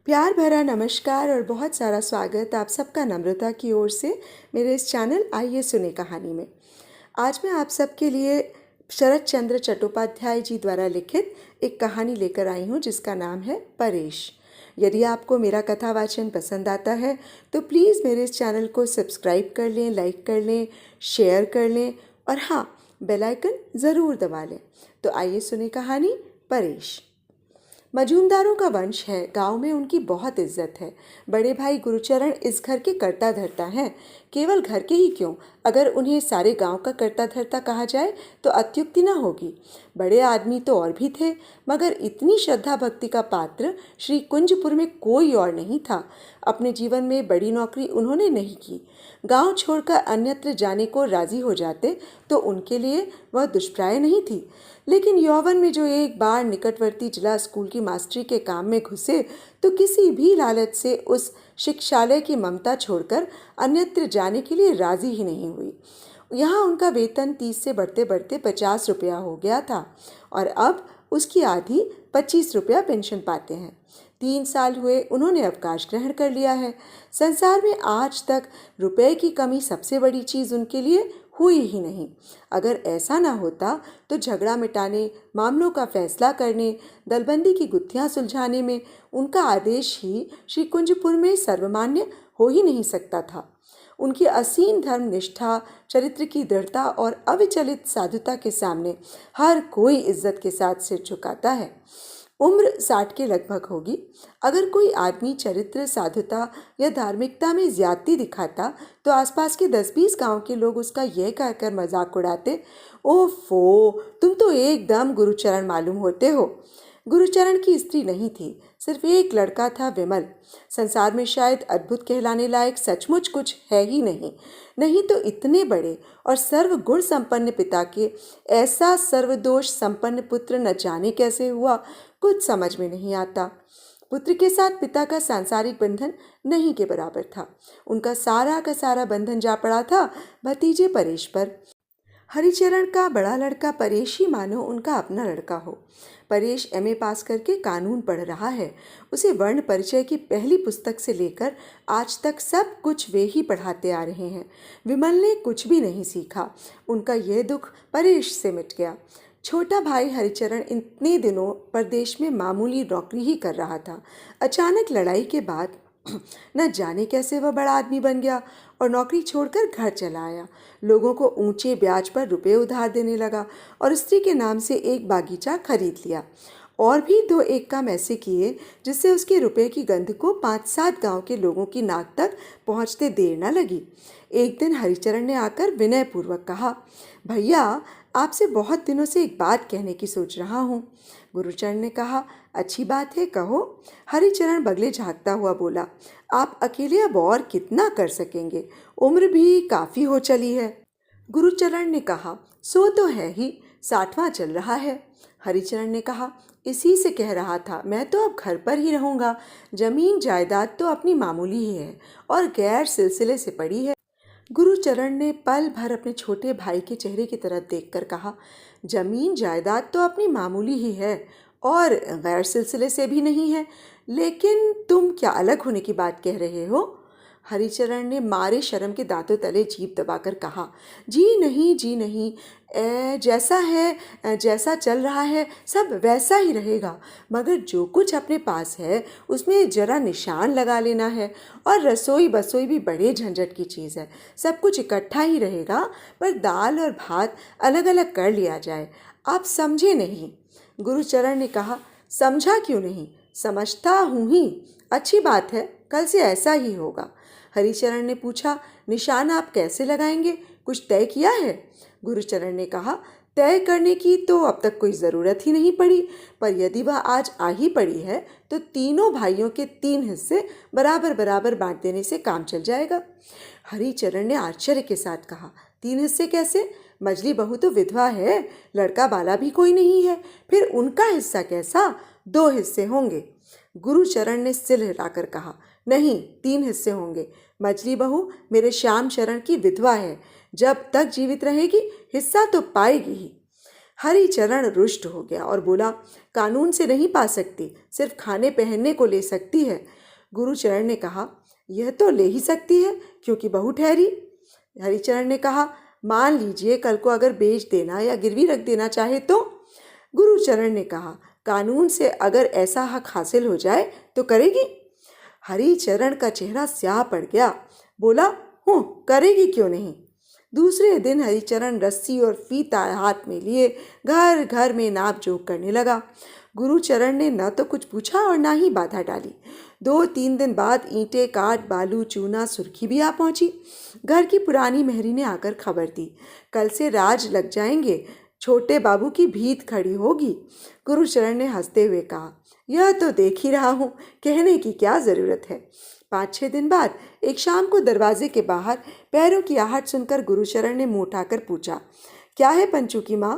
प्यार भरा नमस्कार और बहुत सारा स्वागत आप सबका नम्रता की ओर से मेरे इस चैनल आइए सुने कहानी में। आज मैं आप सबके लिए शरत चंद्र चट्टोपाध्याय जी द्वारा लिखित एक कहानी लेकर आई हूँ जिसका नाम है परेश। यदि आपको मेरा कथा वाचन पसंद आता है तो प्लीज़ मेरे इस चैनल को सब्सक्राइब कर लें, लाइक कर लें, शेयर कर लें और हाँ, बेल आइकन ज़रूर दबा लें। तो आइए सुने कहानी परेश। मजूमदारों का वंश है, गांव में उनकी बहुत इज्जत है। बड़े भाई गुरुचरण इस घर के कर्ता धर्ता हैं। केवल घर के ही क्यों, अगर उन्हें सारे गांव का कर्ता धर्ता कहा जाए तो अत्युक्ति न होगी। बड़े आदमी तो और भी थे, मगर इतनी श्रद्धा भक्ति का पात्र श्री कुंजपुर में कोई और नहीं था। अपने जीवन में बड़ी नौकरी उन्होंने नहीं की। गांव छोड़कर अन्यत्र जाने को राजी हो जाते तो उनके लिए वह दुष्प्राय नहीं थी। लेकिन यौवन में जो एक बार निकटवर्ती जिला स्कूल की मास्टरी के काम में घुसे तो किसी भी लालच से उस शिक्षालय की ममता छोड़कर अन्यत्र जाने के लिए राजी ही नहीं हुई। यहाँ उनका वेतन 30 से बढ़ते बढ़ते 50 रुपया हो गया था और अब उसकी आधी 25 रुपया पेंशन पाते हैं। 3 साल हुए उन्होंने अवकाश ग्रहण कर लिया है। संसार में आज तक रुपए की कमी सबसे बड़ी चीज़ उनके लिए हुई ही नहीं। अगर ऐसा ना होता तो झगड़ा मिटाने, मामलों का फैसला करने, दलबंदी की गुत्थियां सुलझाने में उनका आदेश ही श्री कुंजपुर में सर्वमान्य हो ही नहीं सकता था। उनकी असीम धर्म निष्ठा, चरित्र की दृढ़ता और अविचलित साधुता के सामने हर कोई इज्जत के साथ सिर झुकाता है। उम्र 60 के लगभग होगी। अगर कोई आदमी चरित्र, साधुता या धार्मिकता में ज्यादती दिखाता तो आसपास के 10-20 गांव के लोग उसका यह कहकर मजाक उड़ाते, ओफो, तुम तो एकदम गुरुचरण मालूम होते हो। गुरुचरण की स्त्री नहीं थी, सिर्फ एक लड़का था, विमल। संसार में शायद अद्भुत कहलाने लायक सचमुच कुछ है ही नहीं। नहीं तो इतने बड़े और सर्वगुण संपन्न पिता के ऐसा सर्वदोष संपन्न पुत्र न जाने कैसे हुआ, कुछ समझ में नहीं आता। पुत्र के साथ पिता का सांसारिक बंधन नहीं के बराबर था। उनका सारा का सारा बंधन जा पड़ा था भतीजे परेश पर। हरिचरण का बड़ा लड़का परेश ही मानो उनका अपना लड़का हो। परेश एमए पास करके कानून पढ़ रहा है। उसे वर्ण परिचय की पहली पुस्तक से लेकर आज तक सब कुछ वे ही पढ़ाते आ रहे हैं। विमल ने कुछ भी नहीं सीखा। उनका यह दुख परेश से मिट गया। छोटा भाई हरिचरण इतने दिनों परदेश में मामूली नौकरी ही कर रहा था। अचानक लड़ाई के बाद न जाने कैसे वह बड़ा आदमी बन गया और नौकरी छोड़कर घर चला आया। लोगों को ऊंचे ब्याज पर रुपए उधार देने लगा और स्त्री के नाम से एक बागीचा खरीद लिया। और भी 2-1 काम ऐसे किए जिससे उसके रुपए की गंध को 5-7 गांव के लोगों की नाक तक पहुंचते देर न लगी। एक दिन हरिचरण ने आकर विनयपूर्वक कहा, भैया, आपसे बहुत दिनों से एक बात कहने की सोच रहा हूँ। गुरुचरण ने कहा, अच्छी बात है, कहो। हरिचरण बगले झांकता हुआ बोला, आप अकेले अब और कितना कर सकेंगे, उम्र भी काफ़ी हो चली है। गुरुचरण ने कहा, सो तो है ही, 60वां चल रहा है। हरिचरण ने कहा, इसी से कह रहा था, मैं तो अब घर पर ही रहूँगा। जमीन जायदाद तो अपनी मामूली ही है और गैर सिलसिले से पड़ी है। गुरुचरण ने पल भर अपने छोटे भाई के चेहरे की तरफ देखकर कहा, जमीन जायदाद तो अपनी मामूली ही है और गैर सिलसिले से भी नहीं है, लेकिन तुम क्या अलग होने की बात कह रहे हो? हरिचरण ने मारे शर्म के दांतों तले जीभ दबाकर कहा, जी नहीं, जैसा है, जैसा चल रहा है सब वैसा ही रहेगा, मगर जो कुछ अपने पास है उसमें जरा निशान लगा लेना है। और रसोई बसोई भी बड़े झंझट की चीज़ है। सब कुछ इकट्ठा ही रहेगा, पर दाल और भात अलग अलग कर लिया जाए। आप समझे नहीं। गुरुचरण ने कहा, समझा क्यों नहीं, समझता हूँ ही। अच्छी बात है, कल से ऐसा ही होगा। हरिचरण ने पूछा, निशान आप कैसे लगाएंगे, कुछ तय किया है? गुरुचरण ने कहा, तय करने की तो अब तक कोई ज़रूरत ही नहीं पड़ी, पर यदि वह आज आ ही पड़ी है तो तीनों भाइयों के 3 हिस्से बराबर बराबर बांट देने से काम चल जाएगा। हरिचरण ने आश्चर्य के साथ कहा, 3 हिस्से कैसे? मझली बहू तो विधवा है, लड़का बाला भी कोई नहीं है, फिर उनका हिस्सा कैसा? 2 हिस्से होंगे। गुरुचरण ने सिर हिलाकर कहा, नहीं, 3 हिस्से होंगे। मझली बहू मेरे श्याम शरण की विधवा है, जब तक जीवित रहेगी हिस्सा तो पाएगी ही। हरिचरण रुष्ट हो गया और बोला, कानून से नहीं पा सकती, सिर्फ खाने पहनने को ले सकती है। गुरुचरण ने कहा, यह तो ले ही सकती है क्योंकि बहू ठहरी। हरिचरण ने कहा, मान लीजिए कल को अगर बेच देना या गिरवी रख देना चाहे तो। गुरुचरण ने कहा, कानून से अगर ऐसा हक हासिल हो जाए तो करेगी। हरिचरण का चेहरा स्याह पड़ गया। बोला, हूँ, करेगी क्यों नहीं। दूसरे दिन हरिचरण रस्सी और फीता हाथ में लिए घर घर में नाप जोख करने लगा। गुरुचरण ने न तो कुछ पूछा और ना ही बाधा डाली। 2-3 दिन बाद ईंटें, काट, बालू, चूना, सुर्खी भी आ पहुंची। घर की पुरानी मेहरी ने आकर खबर दी, कल से राज लग जाएंगे, छोटे बाबू की भीत खड़ी होगी। गुरुचरण ने हंसते हुए कहा, यह तो देख ही रहा हूँ, कहने की क्या ज़रूरत है। 5-6 दिन बाद एक शाम को दरवाजे के बाहर पैरों की आहट सुनकर गुरुचरण ने मुँह उठाकर पूछा, क्या है पंचू की माँ।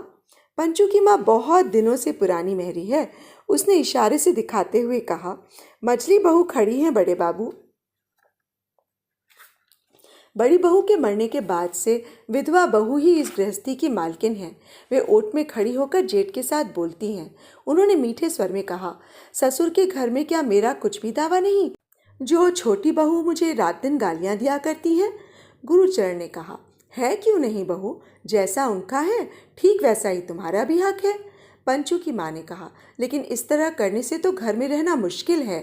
पंचू की माँ बहुत दिनों से पुरानी मेहरी है। उसने इशारे से दिखाते हुए कहा, मछली बहू खड़ी हैं बड़े बाबू। बड़ी बहू के मरने के बाद से विधवा बहू ही इस गृहस्थी की मालकिन है। वे ओट में खड़ी होकर जेठ के साथ बोलती हैं। उन्होंने मीठे स्वर में कहा, ससुर के घर में क्या मेरा कुछ भी दावा नहीं, जो छोटी बहू मुझे रात दिन गालियां दिया करती हैं। गुरुचरण ने कहा, है क्यों नहीं बहू, जैसा उनका है ठीक वैसा ही तुम्हारा भी हक है। पंचू की माँ ने कहा, लेकिन इस तरह करने से तो घर में रहना मुश्किल है।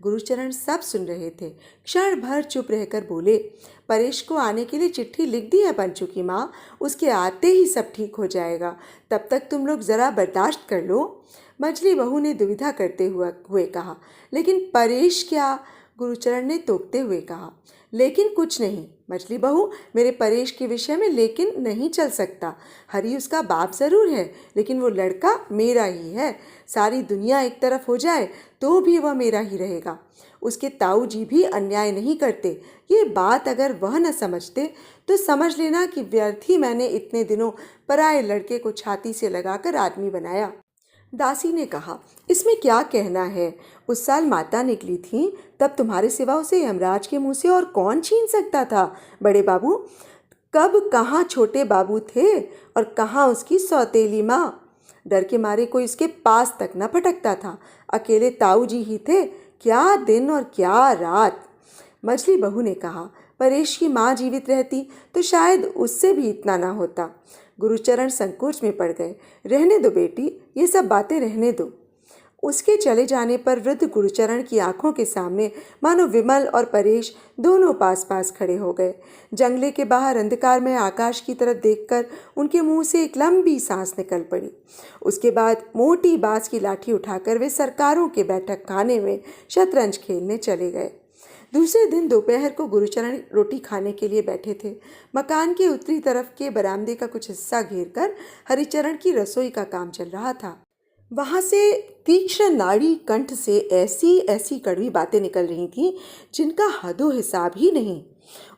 गुरुचरण सब सुन रहे थे। क्षण भर चुप रहकर बोले, परेश को आने के लिए चिट्ठी लिख दी है पंचू की माँ, उसके आते ही सब ठीक हो जाएगा, तब तक तुम लोग ज़रा बर्दाश्त कर लो। मछली बहू ने दुविधा करते हुए कहा, लेकिन परेश क्या। गुरुचरण ने टोकते हुए कहा, लेकिन कुछ नहीं मछली बहू, मेरे परेश के विषय में लेकिन नहीं चल सकता। हरी उसका बाप ज़रूर है, लेकिन वो लड़का मेरा ही है। सारी दुनिया एक तरफ हो जाए तो भी वह मेरा ही रहेगा। उसके ताऊ जी भी अन्याय नहीं करते। ये बात अगर वह न समझते तो समझ लेना कि व्यर्थ ही मैंने इतने दिनों पराए लड़के को छाती से लगाकर आदमी बनाया। दासी ने कहा, इसमें क्या कहना है, उस साल माता निकली थी, तब तुम्हारे सिवा उसे यमराज के मुंह से और कौन छीन सकता था। बड़े बाबू, कब कहाँ छोटे बाबू थे और कहाँ उसकी सौतेली माँ। डर के मारे कोई इसके पास तक न फटकता था। अकेले ताऊ जी ही थे, क्या दिन और क्या रात। मछली बहू ने कहा, परेश की माँ जीवित रहती तो शायद उससे भी इतना ना होता। गुरुचरण संकोच में पड़ गए। रहने दो बेटी, ये सब बातें रहने दो। उसके चले जाने पर वृद्ध गुरुचरण की आंखों के सामने मानो विमल और परेश दोनों पास पास खड़े हो गए। जंगले के बाहर अंधकार में आकाश की तरफ देखकर उनके मुंह से एक लंबी सांस निकल पड़ी। उसके बाद मोटी बांस की लाठी उठाकर वे सरकारों के बैठक खाने में शतरंज खेलने चले गए। दूसरे दिन दोपहर को गुरुचरण रोटी खाने के लिए बैठे थे। मकान के उत्तरी तरफ के बरामदे का कुछ हिस्सा घेरकर हरिचरण की रसोई का काम चल रहा था। वहाँ से तीक्ष्ण नाड़ी कंठ से ऐसी ऐसी कड़वी बातें निकल रही थीं जिनका हदो हिसाब ही नहीं।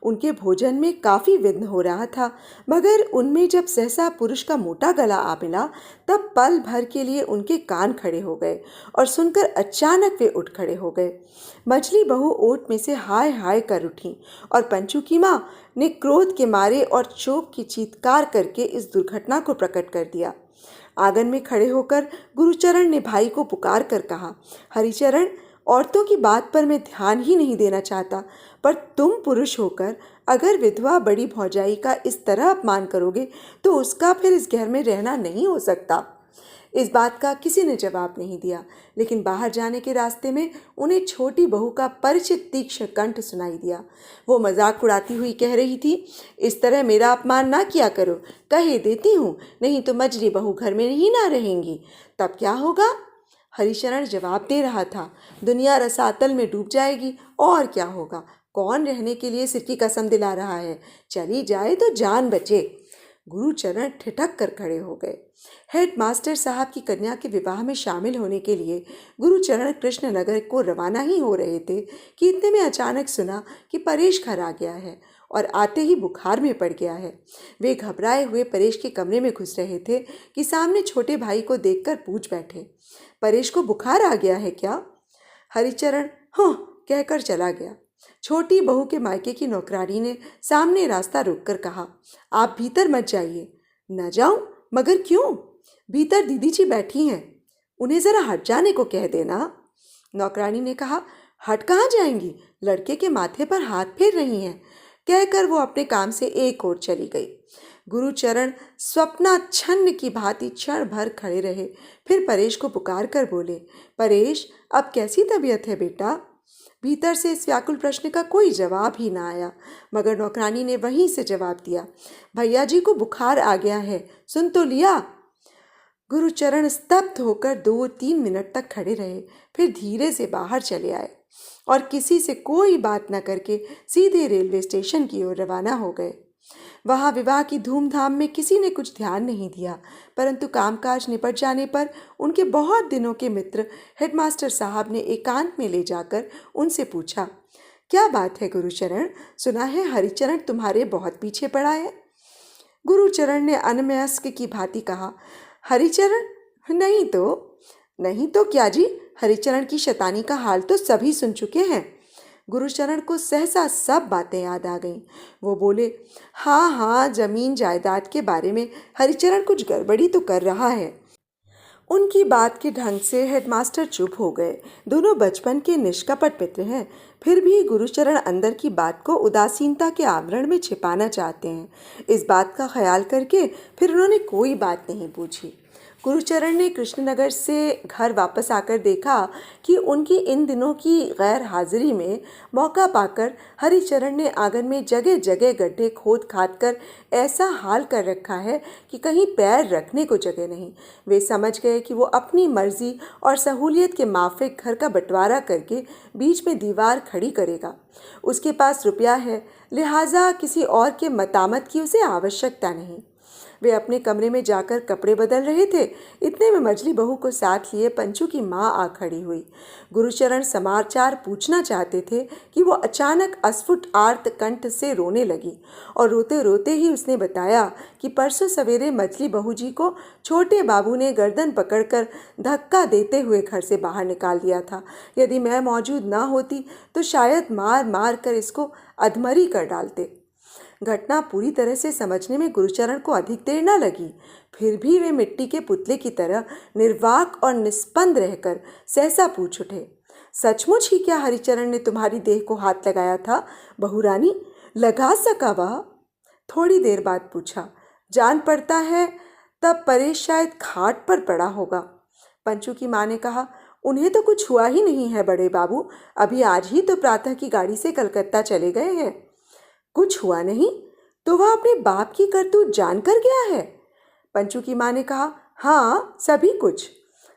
उनके भोजन में काफ़ी विघ्न हो रहा था, मगर उनमें जब सहसा पुरुष का मोटा गला आ मिला तब पल भर के लिए उनके कान खड़े हो गए और सुनकर अचानक वे उठ खड़े हो गए। मछली बहू ओट में से हाय हाय कर उठी और पंचू की माँ ने क्रोध के मारे और चोप की चीत्कार करके इस दुर्घटना को प्रकट कर दिया। आंगन में खड़े होकर गुरुचरण ने भाई को पुकार कर कहा, हरिचरण, औरतों की बात पर मैं ध्यान ही नहीं देना चाहता, पर तुम पुरुष होकर अगर विधवा बड़ी भौजाई का इस तरह अपमान करोगे तो उसका फिर इस घर में रहना नहीं हो सकता। इस बात का किसी ने जवाब नहीं दिया, लेकिन बाहर जाने के रास्ते में उन्हें छोटी बहू का परिचित तीक्ष्ण कंठ सुनाई दिया। वो मजाक उड़ाती हुई कह रही थी, इस तरह मेरा अपमान ना किया करो, कहे देती हूँ, नहीं तो मछली बहू घर में ही ना रहेंगी। तब क्या होगा। हरिचरण जवाब दे रहा था, दुनिया रसातल में डूब जाएगी, और क्या होगा। कौन रहने के लिए सिर की कसम दिला रहा है, चली जाए तो जान बचे। गुरुचरण ठिठक कर खड़े हो गए। हेडमास्टर साहब की कन्या के विवाह में शामिल होने के लिए गुरुचरण कृष्णनगर को रवाना ही हो रहे थे कि इतने में अचानक सुना कि परेश घर आ गया है और आते ही बुखार में पड़ गया है। वे घबराए हुए परेश के कमरे में घुस रहे थे कि सामने छोटे भाई को देखकर पूछ बैठे, परेश को बुखार आ गया है क्या। हरिचरण हाँ कहकर चला गया। छोटी बहू के मायके की नौकरानी ने सामने रास्ता रोककर कहा, आप भीतर मत जाइए। न जाऊं, मगर क्यों। भीतर दीदी जी बैठी हैं, उन्हें ज़रा हट जाने को कह देना। नौकरानी ने कहा, हट कहाँ जाएंगी, लड़के के माथे पर हाथ फेर रही हैं, कहकर वो अपने काम से एक ओर चली गई। गुरुचरण स्वप्नाच्छन्न की भांति क्षण भर खड़े रहे, फिर परेश को पुकार कर बोले, परेश, अब कैसी तबीयत है बेटा? भीतर से इस व्याकुल प्रश्न का कोई जवाब ही ना आया, मगर नौकरानी ने वहीं से जवाब दिया, भैया जी को बुखार आ गया है, सुन तो लिया। गुरुचरण स्तब्ध होकर 2-3 मिनट तक खड़े रहे, फिर धीरे से बाहर चले आए और किसी से कोई बात न करके सीधे रेलवे स्टेशन की ओर रवाना हो गए। वहाँ विवाह की धूमधाम में किसी ने कुछ ध्यान नहीं दिया, परंतु कामकाज निपट जाने पर उनके बहुत दिनों के मित्र हेडमास्टर साहब ने एकांत में ले जाकर उनसे पूछा, क्या बात है गुरुचरण, सुना है हरिचरण तुम्हारे बहुत पीछे पड़ा है? गुरुचरण ने अनमयस्क की भांति कहा, हरिचरण? नहीं तो क्या जी, हरिचरण की शैतानी का हाल तो सभी सुन चुके हैं। गुरुचरण को सहसा सब बातें याद आ गईं। वो बोले, हाँ, जमीन जायदाद के बारे में हरिचरण कुछ गड़बड़ी तो कर रहा है। उनकी बात के ढंग से हेडमास्टर चुप हो गए। दोनों बचपन के निष्कपट मित्र हैं, फिर भी गुरुचरण अंदर की बात को उदासीनता के आवरण में छिपाना चाहते हैं। इस बात का ख्याल करके फिर उन्होंने कोई बात नहीं पूछी। गुरुचरण ने कृष्णनगर से घर वापस आकर देखा कि उनकी इन दिनों की गैर हाजिरी में मौका पाकर हरिचरण ने आंगन में जगह जगह गड्ढे खोद खाद कर ऐसा हाल कर रखा है कि कहीं पैर रखने को जगह नहीं। वे समझ गए कि वो अपनी मर्जी और सहूलियत के माफिक घर का बंटवारा करके बीच में दीवार खड़ी करेगा। उसके पास रुपया है, लिहाजा किसी और के मतामत की उसे आवश्यकता नहीं। वे अपने कमरे में जाकर कपड़े बदल रहे थे, इतने में मझली बहू को साथ लिए पंचू की माँ आ खड़ी हुई। गुरुचरण समाचार पूछना चाहते थे कि वो अचानक अस्फुट आर्त कंठ से रोने लगी और रोते रोते ही उसने बताया कि परसों सवेरे मझली बहू जी को छोटे बाबू ने गर्दन पकड़कर धक्का देते हुए घर से बाहर निकाल दिया था। यदि मैं मौजूद ना होती तो शायद मार मार कर इसको अधमरी कर डालते। घटना पूरी तरह से समझने में गुरुचरण को अधिक देर न लगी, फिर भी वे मिट्टी के पुतले की तरह निर्वाक और निस्पंद रहकर सहसा पूछ उठे, सचमुच ही क्या हरिचरण ने तुम्हारी देह को हाथ लगाया था बहू रानी? लगा सका वह? थोड़ी देर बाद पूछा, जान पड़ता है तब परेश शायद खाट पर पड़ा होगा। पंचू की माँ ने कहा, उन्हें तो कुछ हुआ ही नहीं है बड़े बाबू, अभी आज ही तो प्रातः की गाड़ी से कलकत्ता चले गए हैं। कुछ हुआ नहीं तो वह अपने बाप की करतूत जानकर गया है? पंचू की माँ ने कहा, हाँ, सभी कुछ।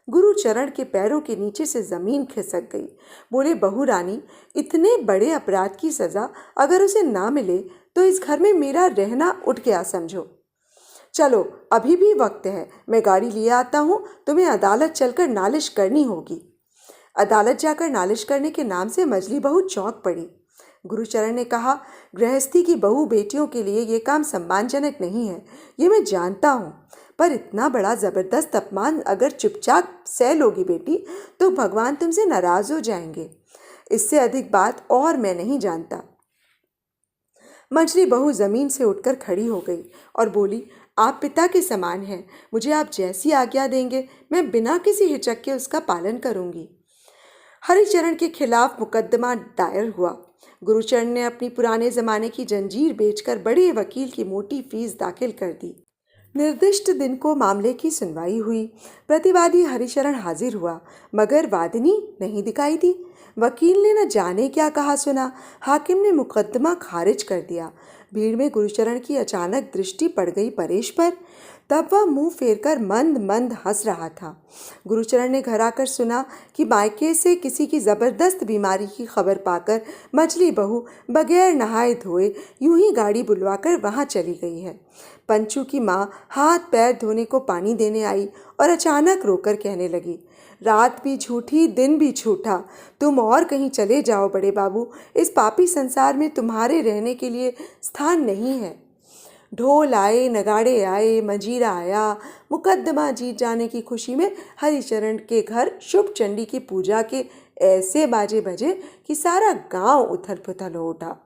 गुरुचरण के पैरों के नीचे से जमीन खिसक गई। बोले, बहू रानी, इतने बड़े अपराध की सजा अगर उसे ना मिले तो इस घर में मेरा रहना उठ गया समझो। चलो, अभी भी वक्त है, मैं गाड़ी लिए आता हूँ, तुम्हें अदालत चलकर नालिश करनी होगी। अदालत जाकर नालिश करने के नाम से मझली बहू चौंक पड़ी। गुरुचरण ने कहा, गृहस्थी की बहू बेटियों के लिए ये काम सम्मानजनक नहीं है, ये मैं जानता हूँ, पर इतना बड़ा ज़बरदस्त अपमान अगर चुपचाप सह लोगी बेटी तो भगवान तुमसे नाराज़ हो जाएंगे। इससे अधिक बात और मैं नहीं जानता। मझली बहू ज़मीन से उठकर खड़ी हो गई और बोली, आप पिता के समान हैं, मुझे आप जैसी आज्ञा देंगे मैं बिना किसी हिचक के उसका पालन करूँगी। हरिचरण के खिलाफ मुकदमा दायर हुआ। गुरुचरण ने अपनी पुराने ज़माने की जंजीर बेचकर बड़े वकील की मोटी फीस दाखिल कर दी। निर्दिष्ट दिन को मामले की सुनवाई हुई। प्रतिवादी हरिचरण हाजिर हुआ, मगर वादिनी नहीं दिखाई दी। वकील ने न जाने क्या कहा सुना, हाकिम ने मुकदमा खारिज कर दिया। भीड़ में गुरुचरण की अचानक दृष्टि पड़ गई परेश पर। तब वह मुंह फेरकर मंद मंद हंस रहा था। गुरुचरण ने घर आकर सुना कि मायके से किसी की ज़बरदस्त बीमारी की खबर पाकर मझली बहू बगैर नहाए धोए यूं ही गाड़ी बुलवाकर वहां चली गई है। पंचू की माँ हाथ पैर धोने को पानी देने आई और अचानक रोकर कहने लगी, रात भी झूठी दिन भी झूठा, तुम और कहीं चले जाओ बड़े बाबू, इस पापी संसार में तुम्हारे रहने के लिए स्थान नहीं है। ढोल आए, नगाड़े आए, मंजीरा आया। मुकदमा जीत जाने की खुशी में हरिचरण के घर शुभ चंडी की पूजा के ऐसे बाजे बजे कि सारा गांव उथल पुथल हो उठा।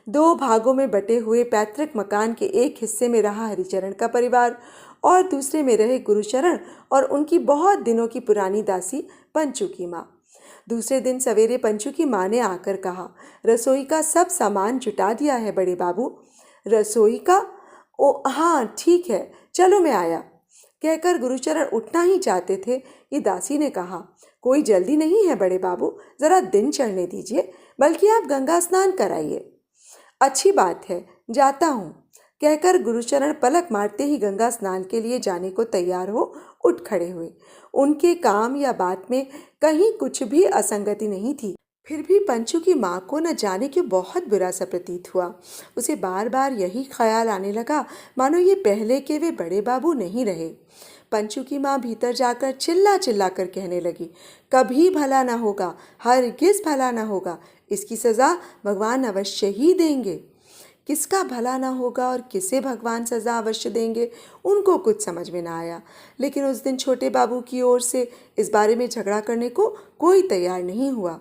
2 भागों में बटे हुए पैतृक मकान के एक हिस्से में रहा हरिचरण का परिवार और दूसरे में रहे गुरुचरण और उनकी बहुत दिनों की पुरानी दासी पंचू की माँ। दूसरे दिन सवेरे पंचू की माँ ने आकर कहा, रसोई का सब सामान जुटा दिया है बड़े बाबू। रसोई का? ओ हाँ ठीक है, चलो मैं आया, कहकर गुरुचरण उठना ही चाहते थे कि दासी ने कहा, कोई जल्दी नहीं है बड़े बाबू, जरा दिन चढ़ने दीजिए, बल्कि आप गंगा स्नान कराइए। अच्छी बात है, जाता हूँ, कहकर गुरुचरण पलक मारते ही गंगा स्नान के लिए जाने को तैयार हो उठ खड़े हुए। उनके काम या बात में कहीं कुछ भी असंगति नहीं थी। फिर भी पंचू की माँ को न जाने क्यों बहुत बुरा सा प्रतीत हुआ। उसे बार बार यही ख्याल आने लगा मानो ये पहले के वे बड़े बाबू नहीं रहे। पंचू की माँ भीतर जाकर चिल्ला चिल्ला कर कहने लगी, कभी भला ना होगा, हरगिज भला ना होगा, इसकी सज़ा भगवान अवश्य ही देंगे। किसका भला ना होगा और किसे भगवान सज़ा अवश्य देंगे, उनको कुछ समझ में ना आया। लेकिन उस दिन छोटे बाबू की ओर से इस बारे में झगड़ा करने को कोई तैयार नहीं हुआ।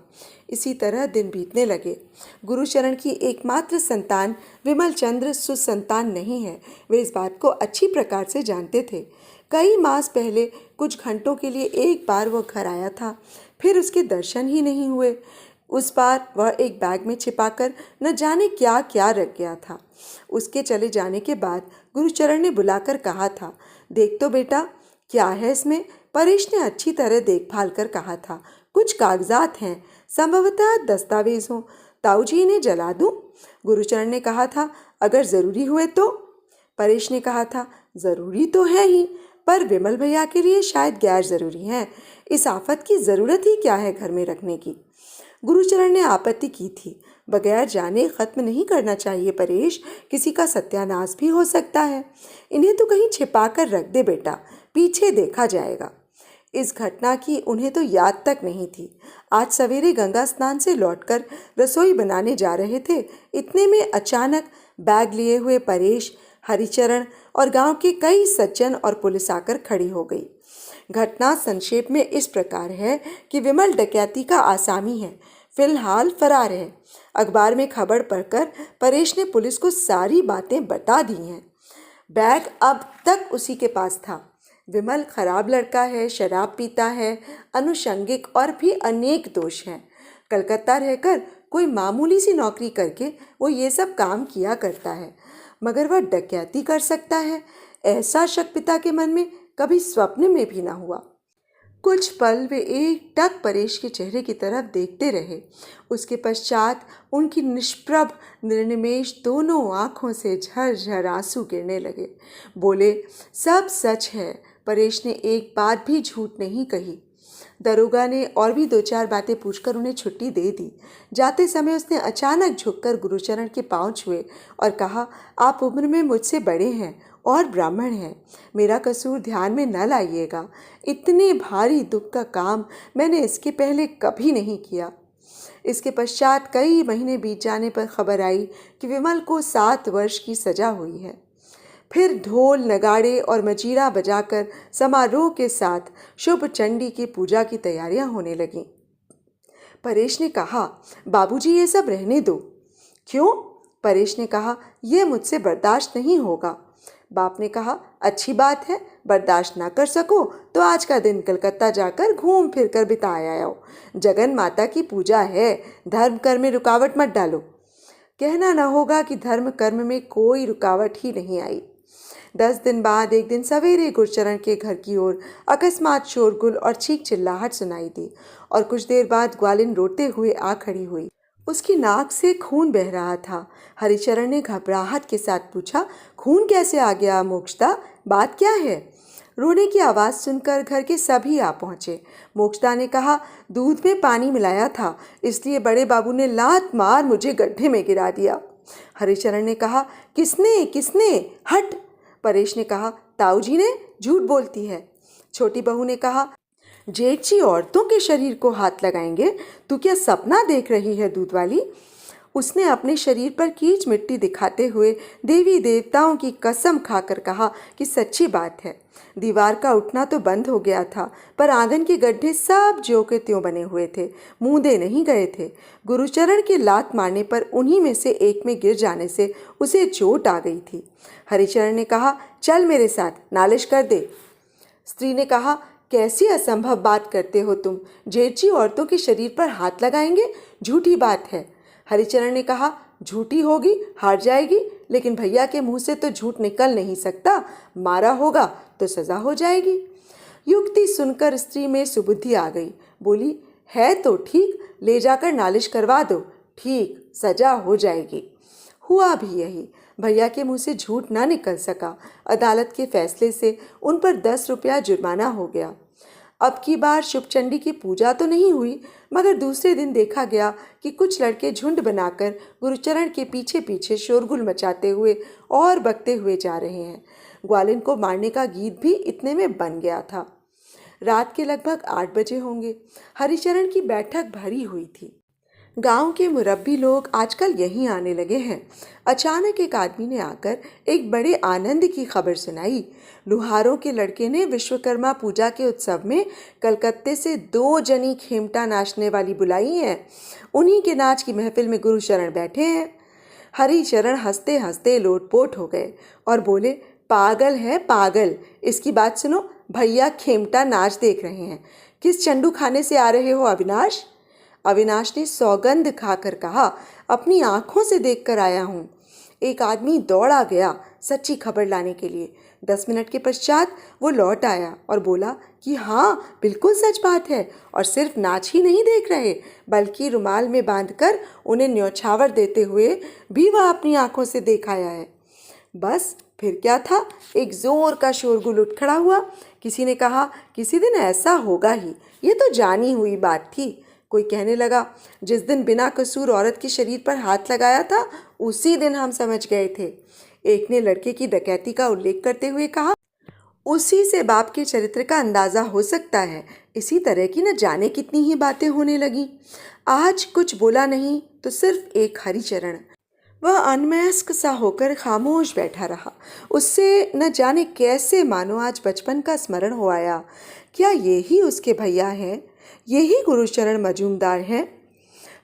इसी तरह दिन बीतने लगे। गुरुचरण की एकमात्र संतान विमल चंद्र सुसंतान नहीं है, वे इस बात को अच्छी प्रकार से जानते थे। कई मास पहले कुछ घंटों के लिए एक बार वह घर आया था, फिर उसके दर्शन ही नहीं हुए। उस बार वह एक बैग में छिपाकर न जाने क्या क्या रख गया था। उसके चले जाने के बाद गुरुचरण ने बुलाकर कहा था, देख तो बेटा क्या है इसमें। परेश ने अच्छी तरह देखभाल कर कहा था, कुछ कागजात हैं, संभवतः दस्तावेज हों, ताऊजी इन्हें जला दूं? गुरुचरण ने कहा था, अगर ज़रूरी हुए तो। परेश ने कहा था, ज़रूरी तो है ही, पर विमल भैया के लिए शायद गैर ज़रूरी है। इस आफत की ज़रूरत ही क्या है घर में रखने की। गुरुचरण ने आपत्ति की थी, बगैर जाने ख़त्म नहीं करना चाहिए परेश, किसी का सत्यानाश भी हो सकता है। इन्हें तो कहीं छिपा कर रख दे बेटा, पीछे देखा जाएगा। इस घटना की उन्हें तो याद तक नहीं थी। आज सवेरे गंगा स्नान से लौटकर रसोई बनाने जा रहे थे, इतने में अचानक बैग लिए हुए परेश, हरिचरण और गांव के कई सज्जन और पुलिस आकर खड़ी हो गई। घटना संक्षेप में इस प्रकार है कि विमल डकैती का आसामी है, फिलहाल फरार है। अखबार में खबर पढ़कर परेश ने पुलिस को सारी बातें बता दी हैं। बैग अब तक उसी के पास था। विमल खराब लड़का है, शराब पीता है, अनुषंगिक और भी अनेक दोष हैं। कलकत्ता रहकर कोई मामूली सी नौकरी करके वो ये सब काम किया करता है, मगर वह डकैती कर सकता है, ऐसा शक पिता के मन में कभी स्वप्न में भी ना हुआ। कुछ पल वे एकटक परेश के चेहरे की तरफ देखते रहे। उसके पश्चात उनकी निष्प्रभ निर्निमेष दोनों आँखों से झरझर आंसू गिरने लगे। बोले, सब सच है, परेश ने एक बात भी झूठ नहीं कही। दरोगा ने और भी दो चार बातें पूछकर उन्हें छुट्टी दे दी। जाते समय उसने अचानक झुककर गुरुचरण के पांव छुए और कहा, आप उम्र में मुझसे बड़े हैं और ब्राह्मण हैं, मेरा कसूर ध्यान में न लाइएगा। इतने भारी दुख का काम मैंने इसके पहले कभी नहीं किया। इसके पश्चात कई महीने बीत जाने पर खबर आई कि विमल को 7 वर्ष की सजा हुई है। फिर ढोल नगाड़े और मजीरा बजाकर समारोह के साथ शुभ चंडी की पूजा की तैयारियां होने लगीं। परेश ने कहा, बाबूजी ये सब रहने दो। क्यों? परेश ने कहा, यह मुझसे बर्दाश्त नहीं होगा। बाप ने कहा, अच्छी बात है, बर्दाश्त ना कर सको तो आज का दिन कलकत्ता जाकर घूम फिर कर बिताया आओ। जगन माता की पूजा है, धर्म कर्म में रुकावट मत डालो। कहना न होगा कि धर्म कर्म में कोई रुकावट ही नहीं आई। 10 दिन बाद एक दिन सवेरे गुरुचरण के घर की ओर अकस्मात शोरगुल और चीख चिल्लाहट सुनाई दी और कुछ देर बाद ग्वालिन रोते हुए आ खड़ी हुई। उसकी नाक से खून बह रहा था। हरिचरण ने घबराहट के साथ पूछा, खून कैसे आ गया मोक्षदा, बात क्या है? रोने की आवाज़ सुनकर घर के सभी आ पहुँचे। मोक्षदा ने कहा, दूध में पानी मिलाया था, इसलिए बड़े बाबू ने लात मार मुझे गड्ढे में गिरा दिया। हरिचरण ने कहा, किसने किसने? हट। परेश ने कहा, ताऊजी ने। झूठ बोलती है। छोटी बहू ने कहा, जेठ जी औरतों के शरीर को हाथ लगाएंगे, तू क्या सपना देख रही है दूध वाली? उसने अपने शरीर पर कीच मिट्टी दिखाते हुए देवी देवताओं की कसम खाकर कहा कि सच्ची बात है। दीवार का उठना तो बंद हो गया था, पर आंगन के गड्ढे सब ज्यों के त्यों बने हुए थे, मूंदे नहीं गए थे। गुरुचरण के लात मारने पर उन्हीं में से एक में गिर जाने से उसे चोट आ गई थी। हरिचरण ने कहा, चल मेरे साथ, नालिश कर दे। स्त्री ने कहा, कैसी असंभव बात करते हो तुम, जेठजी औरतों के शरीर पर हाथ लगाएंगे? झूठी बात है। हरिचरण ने कहा, झूठी होगी, हार जाएगी, लेकिन भैया के मुंह से तो झूठ निकल नहीं सकता, मारा होगा तो सजा हो जाएगी। युक्ति सुनकर स्त्री में सुबुद्धि आ गई। बोली, है तो ठीक, ले जाकर नालिश करवा दो, ठीक सजा हो जाएगी। हुआ भी यही। भैया के मुंह से झूठ ना निकल सका। अदालत के फैसले से उन पर 10 रुपया जुर्माना हो गया। अब की बार शुभचंडी की पूजा तो नहीं हुई, मगर दूसरे दिन देखा गया कि कुछ लड़के झुंड बनाकर गुरुचरण के पीछे पीछे शोरगुल मचाते हुए और बकते हुए जा रहे हैं। ग्वालिन को मारने का गीत भी इतने में बन गया था। रात के लगभग 8 बजे होंगे। हरिचरण की बैठक भरी हुई थी। गांव के मुरब्बी लोग आजकल यहीं आने लगे हैं। अचानक एक आदमी ने आकर एक बड़े आनंद की खबर सुनाई। लुहारों के लड़के ने विश्वकर्मा पूजा के उत्सव में कलकत्ते से 2 जनी खेमटा नाचने वाली बुलाई हैं। उन्हीं के नाच की महफिल में गुरुचरण बैठे हैं। हरिचरण हंसते हंसते लोटपोट हो गए और बोले, पागल है पागल, इसकी बात सुनो। भैया खेमटा नाच देख रहे हैं। किस चंडू खाने से आ रहे हो अविनाश? अविनाश ने सौगंध खाकर कहा, अपनी आंखों से देखकर आया हूँ। एक आदमी दौड़ा गया सच्ची खबर लाने के लिए। 10 मिनट के पश्चात वो लौट आया और बोला कि हाँ, बिल्कुल सच बात है, और सिर्फ नाच ही नहीं देख रहे, बल्कि रुमाल में बांधकर उन्हें न्यौछावर देते हुए भी वह अपनी आंखों से देख आया है। बस फिर क्या था, एक जोर का शोरगुल उठ खड़ा हुआ। किसी ने कहा, किसी दिन ऐसा होगा ही, ये तो जानी हुई बात थी। कोई कहने लगा, जिस दिन बिना कसूर औरत के शरीर पर हाथ लगाया था, उसी दिन हम समझ गए थे। एक ने लड़के की डकैती का उल्लेख करते हुए कहा, उसी से बाप के चरित्र का अंदाजा हो सकता है। इसी तरह की न जाने कितनी ही बातें होने लगी। आज कुछ बोला नहीं तो सिर्फ एक हरिचरण। वह अनमनस्क सा होकर खामोश बैठा रहा। उससे न जाने कैसे मानो आज बचपन का स्मरण हो आया। क्या ये ही उसके भैया हैं? यही गुरुचरण मजूमदार हैं?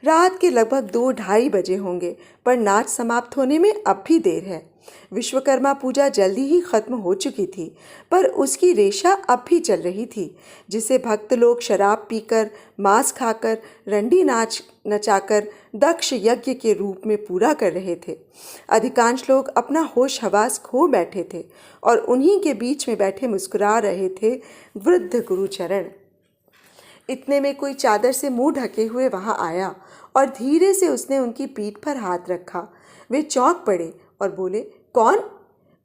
रात के लगभग 2-2:30 बजे होंगे, पर नाच समाप्त होने में अब भी देर है। विश्वकर्मा पूजा जल्दी ही खत्म हो चुकी थी, पर उसकी रेशा अब भी चल रही थी, जिसे भक्त लोग शराब पीकर, मांस खाकर, रंडी नाच नचाकर दक्ष यज्ञ के रूप में पूरा कर रहे थे। अधिकांश लोग अपना होश हवास खो बैठे थे और उन्हीं के बीच में बैठे मुस्कुरा रहे थे वृद्ध गुरुचरण। इतने में कोई चादर से मुंह ढके हुए वहां आया और धीरे से उसने उनकी पीठ पर हाथ रखा। वे चौंक पड़े और बोले, कौन?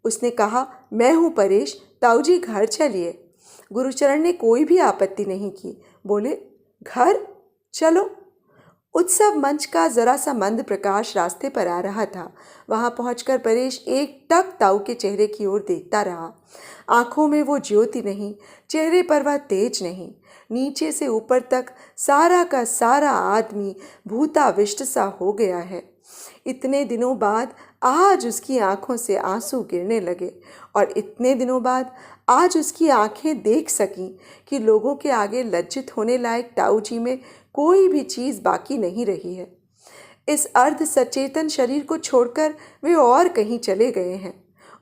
उसने कहा, मैं हूँ परेश, ताऊजी घर चलिए। गुरुचरण ने कोई भी आपत्ति नहीं की। बोले, घर चलो। उत्सव मंच का जरा सा मंद प्रकाश रास्ते पर आ रहा था। वहां पहुंचकर परेश एक टक ताऊ के चेहरे की ओर देखता रहा। आंखों में वो ज्योति नहीं, चेहरे पर वह तेज नहीं। नीचे से ऊपर तक सारा का सारा आदमी भूताविष्ट सा हो गया है। इतने दिनों बाद आज उसकी आंखों से आंसू गिरने लगे, और इतने दिनों बाद आज उसकी आंखें देख सकीं कि लोगों के आगे लज्जित होने लायक ताऊ जी में कोई भी चीज़ बाकी नहीं रही है। इस अर्ध सचेतन शरीर को छोड़कर वे और कहीं चले गए हैं।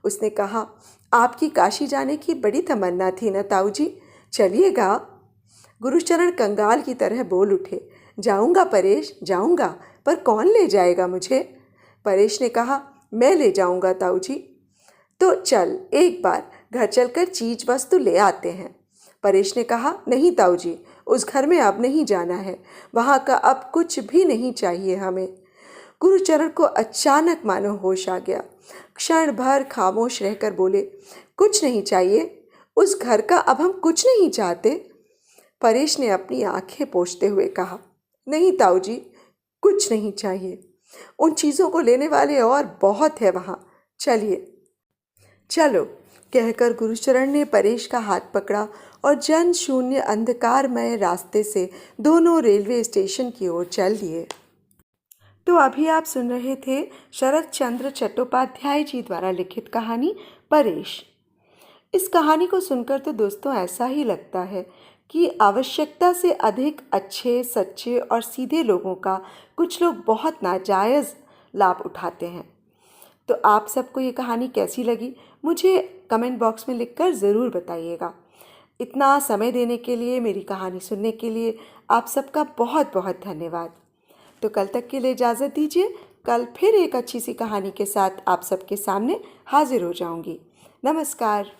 उसने कहा, आपकी काशी जाने की बड़ी तमन्ना थी न ताऊ जी, चलिएगा? गुरुचरण कंगाल की तरह बोल उठे, जाऊंगा परेश, जाऊंगा, पर कौन ले जाएगा मुझे? परेश ने कहा, मैं ले जाऊंगा ताऊ जी। तो चल, एक बार घर चलकर चीज वस्तु ले आते हैं। परेश ने कहा, नहीं ताऊ जी, उस घर में अब नहीं जाना है, वहाँ का अब कुछ भी नहीं चाहिए हमें। गुरुचरण को अचानक मानो होश आ गया। क्षण भर खामोश रहकर बोले, कुछ नहीं चाहिए? उस घर का अब हम कुछ नहीं चाहते? परेश ने अपनी आंखें पोंछते हुए कहा, नहीं ताऊ जी, कुछ नहीं चाहिए। उन चीज़ों को लेने वाले और बहुत है वहाँ, चलिए। चलो, कहकर गुरुचरण ने परेश का हाथ पकड़ा और जन शून्य अंधकारमय रास्ते से दोनों रेलवे स्टेशन की ओर चल दिए। तो अभी आप सुन रहे थे शरत चंद्र चट्टोपाध्याय जी द्वारा लिखित कहानी परेश। इस कहानी को सुनकर तो दोस्तों ऐसा ही लगता है कि आवश्यकता से अधिक अच्छे, सच्चे और सीधे लोगों का कुछ लोग बहुत नाजायज़ लाभ उठाते हैं। तो आप सबको ये कहानी कैसी लगी, मुझे कमेंट बॉक्स में लिखकर ज़रूर बताइएगा। इतना समय देने के लिए, मेरी कहानी सुनने के लिए आप सबका बहुत बहुत धन्यवाद। तो कल तक के लिए इजाज़त दीजिए। कल फिर एक अच्छी सी कहानी के साथ आप सबके सामने हाजिर हो जाऊंगी। नमस्कार।